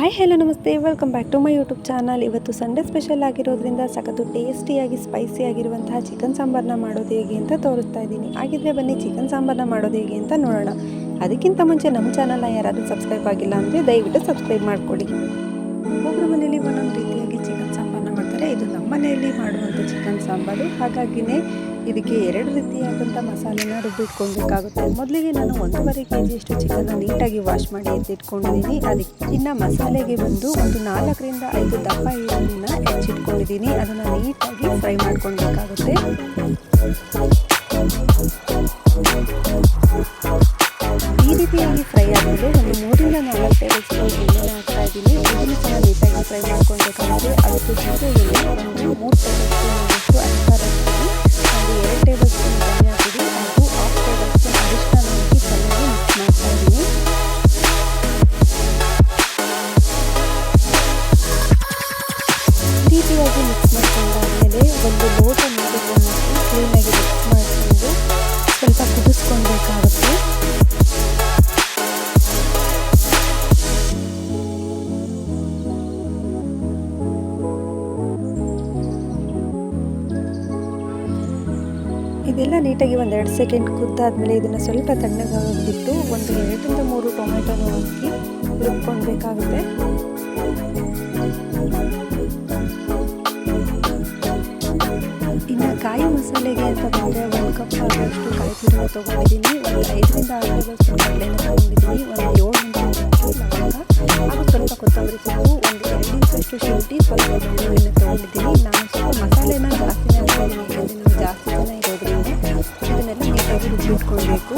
Hi hello ನಮಸ್ತೆ, welcome back to my YouTube channel. ಇವತ್ತು Sunday special ಆಗಿರೋದ್ರಿಂದ ಸಖತ್ತು ಟೇಸ್ಟಿಯಾಗಿ ಸ್ಪೈಸಿ ಆಗಿರುವಂತಹ ಚಿಕನ್ ಸಾಂಬಾರನ್ನ ಮಾಡೋದು ಹೇಗೆ ಅಂತ ತೋರಿಸ್ತಾ ಇದ್ದೀನಿ. ಹಾಗಿದ್ರೆ ಬನ್ನಿ ಚಿಕನ್ ಸಾಂಬಾರನ್ನ ಮಾಡೋದು ಹೇಗೆ ಅಂತ ನೋಡೋಣ. ಅದಕ್ಕಿಂತ ಮುಂಚೆ ನಮ್ಮ ಚಾನಲ್ನ ಯಾರಾದರೂ ಸಬ್ಸ್ಕ್ರೈಬ್ ಆಗಿಲ್ಲ ಅಂದರೆ ದಯವಿಟ್ಟು ಸಬ್ಸ್ಕ್ರೈಬ್ ಮಾಡ್ಕೊಳ್ಳಿ. ಒಬ್ಬರು ಮನೆಯಲ್ಲಿ ಒಂದೊಂದು ರೀತಿಯಾಗಿ ಚಿಕನ್ ಸಾಂಬಾರನ್ನ ಮಾಡ್ತಾರೆ. ಇದು ನಮ್ಮ ಮನೆಯಲ್ಲಿ ಮಾಡುವಂಥ ಚಿಕನ್ ಸಾಂಬಾರು. ಹಾಗಾಗಿನೇ ಇದಕ್ಕೆ 2 ರೀತಿಯಾದಂಥ ಮಸಾಲೆನ ರುಬ್ಬಿಟ್ಕೊಳ್ಬೇಕಾಗುತ್ತೆ. ಮೊದಲಿಗೆ ನಾನು 1.5 kg ಚಿಕನ್ನ ನೀಟಾಗಿ ವಾಶ್ ಮಾಡಿ ಎತ್ತಿಟ್ಕೊಂಡಿದ್ದೀನಿ. ಅದಕ್ಕೆ ಇನ್ನು ಮಸಾಲೆಗೆ ಬಂದು ಒಂದು 4 ರಿಂದ 5 ದಪ್ಪ ಈರುಳ್ಳಿನ ಹೆಚ್ಚಿಟ್ಕೊಂಡಿದ್ದೀನಿ. ಅದನ್ನು ನೀಟಾಗಿ ಫ್ರೈ ಮಾಡ್ಕೊಳ್ಬೇಕಾಗುತ್ತೆ. ಈ ರೀತಿಯಾಗಿ ಫ್ರೈ ಆದಮೇಲೆ ಒಂದು 3 ರಿಂದ 4 ಟೇಬಲ್ ಸ್ಪೂನ್ ಎಣ್ಣೆನ ಹಾಕ್ತಾ ಇದ್ದೀನಿ. ಇದನ್ನು ಸಹ ನೀಟಾಗಿ ಫ್ರೈ ಮಾಡ್ಕೊಳ್ಬೇಕಾಗುತ್ತೆ. ಅದಕ್ಕೆ ಜೊತೆಗೆ ಒಂದು 3 ಟೇಬಲ್ ಸ್ಪೂನ್ ಆದಷ್ಟು ಅರಿಶಿನ ಹಾಕಿ, 2 ಟೇಬಲ್ ಸ್ಪೂನ್ ಧನಿಯಾ ಪುಡಿ ಹಾಗೂ 1/2 ಟೇಬಲ್ ಸ್ಪೂನ್ ಅರಿಶಿನ ಹಾಕಿ ಚೆನ್ನಾಗಿ ಮಿಕ್ಸ್ ಮಾಡ್ತಾ ಇದ್ದೀನಿ. ಈ ರೀತಿಯಾಗಿ ಮಿಕ್ಸ್ ಮಾಡ್ಕೊಂಡಾದ್ಮೇಲೆ ಒಂದು ಲೋಟ ನೀರನ್ನು ಕ್ಲೀನಾಗಿ ಮಿಕ್ಸ್ ಮಾಡಿಕೊಂಡು ಸ್ವಲ್ಪ ಕುದಿಸ್ಕೊಳ್ಬೇಕಾಗುತ್ತೆ. ಇದೆಲ್ಲ ನೀಟಾಗಿ ಒಂದು 2 ಸೆಕೆಂಡ್ ಕುದ್ದಾದ್ಮೇಲೆ ಇದನ್ನು ಸ್ವಲ್ಪ ತಣ್ಣಗಾಗಿಬಿಟ್ಟು ಒಂದು 2 ರಿಂದ 3 ಟೊಮೆಟೊನ ಹಾಕಿ ರುಬ್ಕೊಳ್ಬೇಕಾಗುತ್ತೆ. ಇನ್ನು ಕಾಯಿ ಮಸಾಲೆಗೆ ಅಂತ ಬಂದರೆ 1 ಕಪ್ ಆಗೋಷ್ಟು ಕಾಯಿ ತುರಿನ ತೊಗೊಂಡಿದ್ದೀನಿ. ಒಂದು 5 ರಿಂದ 6 ಟೇಬಲ್ ಸ್ಪೂನ್ ಕಡಲೆನ ತೊಗೊಂಡಿದ್ದೀನಿ. ಒಂದು 7 ರಿಂದ 8 ಲವಂಗ ಹಾಗೂ ಸ್ವಲ್ಪ ಕೊತ್ತಂಬರಿ ಸೊಪ್ಪು, ಒಂದು 2 ಇಂಚಷ್ಟು ಶುಂಠಿ, ಸ್ವಲ್ಪ ಬೆಳ್ಳುಳ್ಳಿನ ತೊಗೊಂಡಿದ್ದೀನಿ. ನಾನು ಸ್ವಲ್ಪ ಮಸಾಲೆನ ಜಾಸ್ತಿನೇ ಹಾಕಿದ್ದೀನಿ, ಯಾಕೆಂದರೆ ನಾವು ಜಾಸ್ತಿ ಜನ ಇರೋದ್ರಿಂದ ಇದನ್ನೆಲ್ಲ ನೀಟಾಗಿ ರುಬ್ಬಿಟ್ಕೊಳ್ಬೇಕು.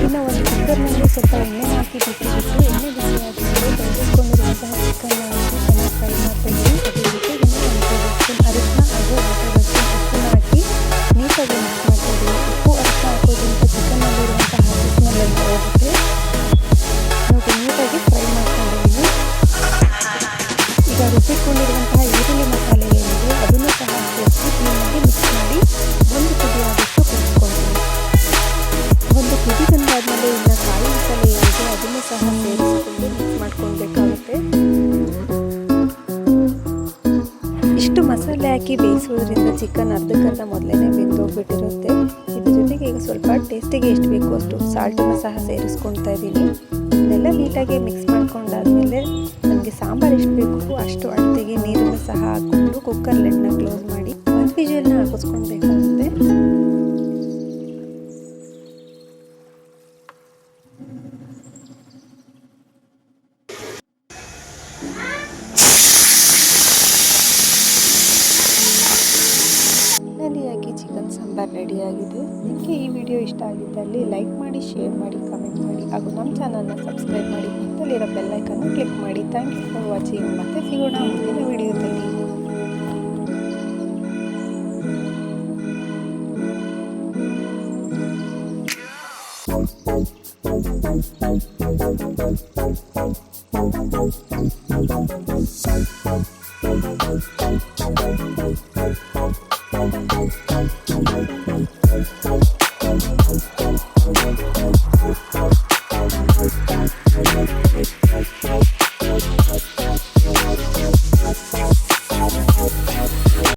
ಇನ್ನು ಒಂದು ಕುಕ್ಕರ್ನಲ್ಲಿ ಸ್ವಲ್ಪ ಎಣ್ಣೆ ಹಾಕಿ ಬಿಟ್ಟು ಎಣ್ಣೆ ಬಿಸಿ ಆದಮೇಲೆ ತೆಗೆದುಕೊಂಡಿರುವಂತಹ ಚಿಕನ್ ಹಾಕಿ ಚೆನ್ನಾಗಿ ಫ್ರೈ ಮಾಡ್ತಾಯಿದ್ದೀನಿ. ಅದ್ರ ಜೊತೆಗೆ 1 ಟೇಬಲ್ ಸ್ಪೂನ್ ಅರಿಶಿನ ಹಾಗೂ 1 ಟೇಬಲ್ ಸ್ಪೂನ್ ಉಪ್ಪನ್ನ ಹಾಕಿ ನೀಟಾಗಿ ಮಿಕ್ಸ್ ಮಾಡ್ತಾಯಿದ್ದೀನಿ. ಉಪ್ಪು ಅರಿಶಿನ ಹಾಕೋದ್ರಿಂದ ಚಿಕನ್ನಲ್ಲಿರುವಂತಹ ಸ್ಮೆಲ್ ಎಲ್ಲ ಹೋಗುತ್ತೆ. ನೋಡಿ, ನೀಟಾಗಿ ಫ್ರೈ ಮಾಡ್ಕೊಂಡಿದ್ದೀನಿ. ಈಗ ರುಬ್ಬಿಕೊಂಡಿರುವಂತಹ ಈರುಳ್ಳಿ ಮಸಾಲೆ ಏನಿದೆ ಅದನ್ನು ಸಹ ಸೇರಿಸಿ ಕ್ಲೀನಾಗಿ ಮಿಕ್ಸ್ ಮಾಡಿ ಒಂದು ಕುದಿ ಆದಷ್ಟು ಕುದಿಸ್ಕೊಳ್ತೀನಿ. ಒಂದು ಕುದಿ ಬಂದಾದಮೇಲೆ ಇನ್ನು ಕಾಯಿ ಮಸಾಲೆ ಏನಿದೆ ಅದನ್ನು ಸಹ ಸೇರಿಸಿಕೊಂಡು ಮಿಕ್ಸ್ ಮಾಡ್ಕೊಳ್ಬೇಕಾಗುತ್ತೆ. ಇಷ್ಟು ಮಸಾಲೆ ಹಾಕಿ ಬೇಯಿಸೋದ್ರಿಂದ ಚಿಕನ್ ಅರ್ಧಕ್ಕರ್ಧ ಮೊದಲೇ ಬೆಂದೋಗ್ಬಿಟ್ಟಿರುತ್ತೆ. ಇದ್ರ ಜೊತೆಗೆ ಈಗ ಸ್ವಲ್ಪ ಟೇಸ್ಟಿಗೆ ಎಷ್ಟು ಬೇಕೋ ಅಷ್ಟು ಸಾಲ್ಟನ್ನು ಸಹ ಸೇರಿಸ್ಕೊಳ್ತಾ ಇದ್ದೀನಿ. ಇದೆಲ್ಲ ನೀಟಾಗಿ ಮಿಕ್ಸ್ ಮಾಡ್ಕೊಂಡಾದ್ಮೇಲೆ ನನಗೆ ಸಾಂಬಾರು ಎಷ್ಟು ಬೇಕು ಅಷ್ಟು ಅಳತೆಗೆ ನೀರನ್ನು ಸಹ ಹಾಕ್ಕೊಂಡು ಕುಕ್ಕರ್ ಲಿಡ್ನ ಕ್ಲೋಸ್ ಮಾಡಿ 1 ವಿಷಲ್ನ ಹಾಕಿಸ್ಕೊಳ್ಬೇಕಾಗುತ್ತೆ. ಫೈನಲಿಯಾಗಿ ಚಿಕನ್ ಸಾಂಬಾರು ರೆಡಿಯಾಗಿದೆ. ನಿಮಗೆ ಈ ವಿಡಿಯೋ ಇಷ್ಟ ಆಗಿದ್ದಲ್ಲಿ ಲೈಕ್ ಮಾಡಿ, ಶೇರ್ ಮಾಡಿ, ಕಮೆಂಟ್ ಮಾಡಿ ಹಾಗೂ ನಮ್ಮ ಚಾನಲ್ನ ಸಬ್ಸ್ಕ್ರೈಬ್ ಮಾಡಿ, ಪಕ್ಕದಲ್ಲಿರೋ ಬೆಲ್ ಐಕನ್ನ ಕ್ಲಿಕ್ ಮಾಡಿ. Thank you for watching. ಮತ್ತೆ ಸಿಗೋಣ ಮುಂದಿನ ವಿಡಿಯೋದಲ್ಲಿ. Thank you.